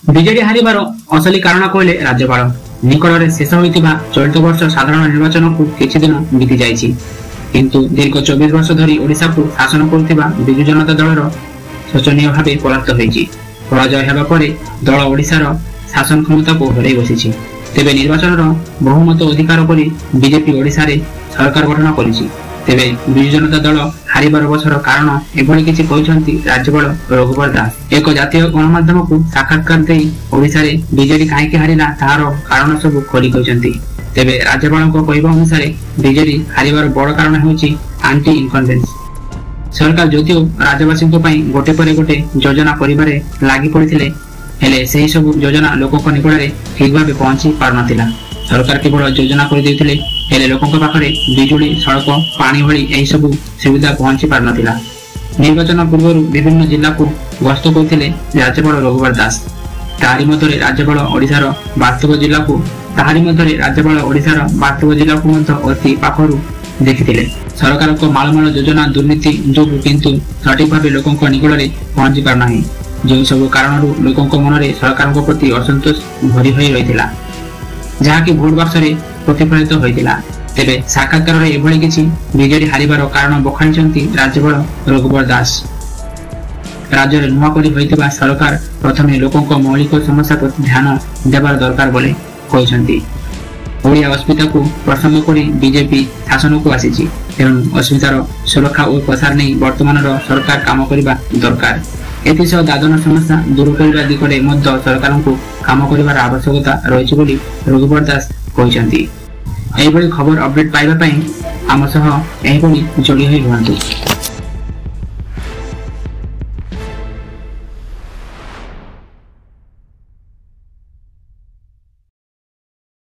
BJD ହାରିବାର ଅସଲି କାରଣ କହିଲେ ରାଜ୍ୟପାଳ। ନିକଟରେ ଶେଷ ହୋଇଥିବା ଚଳିତ ବର୍ଷ ସାଧାରଣ ନିର୍ବାଚନକୁ କିଛି ଦିନ ବିତି ଯାଇଛି, କିନ୍ତୁ ଦୀର୍ଘ 24 ବର୍ଷ ଧରି ଓଡ଼ିଶାକୁ ଶାସନ କରୁଥିବା ବିଜୁ ଜନତା ଦଳର ଶୋଚନୀୟ ଭାବେ ପରାସ୍ତ ହୋଇଛି। ପରାଜୟ ହେବା ପରେ ଦଳ ଓଡ଼ିଶାର ଶାସନ କ୍ଷମତାକୁ ହରାଇ ବସିଛି। ତେବେ ନିର୍ବାଚନର ବହୁମତ ଅଧିକାର କରି ବିଜେପି ଓଡ଼ିଶାରେ ସରକାର ଗଠନ କରିଛି। ତେବେ ବିଜୁ ଜନତା ଦଳ ହାରିବାର ପଛର କାରଣ ଏଭଳି କିଛି କହିଛନ୍ତି ରାଜ୍ୟପାଳ ରଘୁବର ଦାସ। ଏକ ଜାତୀୟ ଗଣମାଧ୍ୟମକୁ ସାକ୍ଷାତକାର ଦେଇ ଓଡ଼ିଶାରେ ବିଜେଡି କାହିଁକି ହାରିଲା ତାହାର କାରଣ ସବୁ ଖୋଲି କହିଛନ୍ତି। ତେବେ ରାଜ୍ୟପାଳଙ୍କ କହିବା ଅନୁସାରେ ବିଜେଡି ହାରିବାର ବଡ଼ କାରଣ ହେଉଛି ଆଣ୍ଟି ଇନକମ୍ବେନ୍ସ। ସରକାର ଯଦିଓ ରାଜ୍ୟବାସୀଙ୍କ ପାଇଁ ଗୋଟେ ପରେ ଗୋଟେ ଯୋଜନା କରିବାରେ ଲାଗି ପଡ଼ିଥିଲେ, ହେଲେ ସେହି ସବୁ ଯୋଜନା ଲୋକଙ୍କ ନିକଟରେ ଠିକ୍ ଭାବେ ପହଞ୍ଚି ପାରୁନଥିଲା। ସରକାର କେବଳ ଯୋଜନା କରିଦେଉଥିଲେ, ହେଲେ ଲୋକଙ୍କ ପାଖରେ ବିଜୁଳି, ସଡ଼କ, ପାଣି ଭଳି ଏହି ସବୁ ସୁବିଧା ପହଞ୍ଚି ପାରୁନଥିଲା। ନିର୍ବାଚନ ପୂର୍ବରୁ ବିଭିନ୍ନ ଜିଲ୍ଲାକୁ ଗସ୍ତ କରୁଥିଲେ ରାଜ୍ୟପାଳ ରଘୁବର ଦାସ। ତାହାରି ମଧ୍ୟରେ ରାଜ୍ୟପାଳ ଓଡ଼ିଶାର ବାସ୍ତବ ଜିଲ୍ଲାକୁ ମଧ୍ୟ ଅତି ପାଖରୁ ଦେଖିଥିଲେ। ସରକାରଙ୍କ ମାଳମାଳ ଯୋଜନା ଦୁର୍ନୀତି ଯୋଗୁଁ କିନ୍ତୁ ସଠିକ୍ ଭାବେ ଲୋକଙ୍କ ନିକଟରେ ପହଞ୍ଚି ପାରୁନାହିଁ। ଯେଉଁ ସବୁ କାରଣରୁ ଲୋକଙ୍କ ମନରେ ସରକାରଙ୍କ ପ୍ରତି ଅସନ୍ତୋଷ ଭରି ହୋଇ ରହିଥିଲା, ଯାହାକି ଭୋଟ ବାକ୍ସରେ ପ୍ରତିଫଳିତ ହୋଇଥିଲା। ତେବେ ସାକ୍ଷାତକାରରେ ଏଭଳି କିଛି ବିଜେଡି ହାରିବାର କାରଣ ବଖାଣିଛନ୍ତି ରାଜ୍ୟପାଳ ରଘୁବର ଦାସ। ରାଜ୍ୟରେ ନୂଆ କରି ହୋଇଥିବା ସରକାର ପ୍ରଥମେ ଲୋକଙ୍କ ମୌଳିକ ସମସ୍ୟା ପ୍ରତି ଧ୍ୟାନ ଦେବାର ଦରକାର ବୋଲି କହିଛନ୍ତି। ଓଡ଼ିଆ ଅସ୍ମିତାକୁ ପ୍ରସଙ୍ଗ କରି ବିଜେପି ଶାସନକୁ ଆସିଛି, ତେଣୁ ଅସ୍ମିତାର ସୁରକ୍ଷା ଓ ପ୍ରସାର ନେଇ ବର୍ତ୍ତମାନର ସରକାର କାମ କରିବା ଦରକାର। ଏଥିସହ ଦାଦନ ସମସ୍ୟା ଦୂର କରିବା ଦିଗରେ ମଧ୍ୟ ସରକାରଙ୍କୁ କାମ କରିବାର ଆବଶ୍ୟକତା ରହିଛି ବୋଲି ରଘୁବର ଦାସ କହିଛନ୍ତି। ଏହିଭଳି ଖବର ଅପଡେଟ୍ ପାଇବା ପାଇଁ ଆମ ସହ ଏହିଭଳି ଯୋଡ଼ି ହୋଇ ରୁହନ୍ତୁ।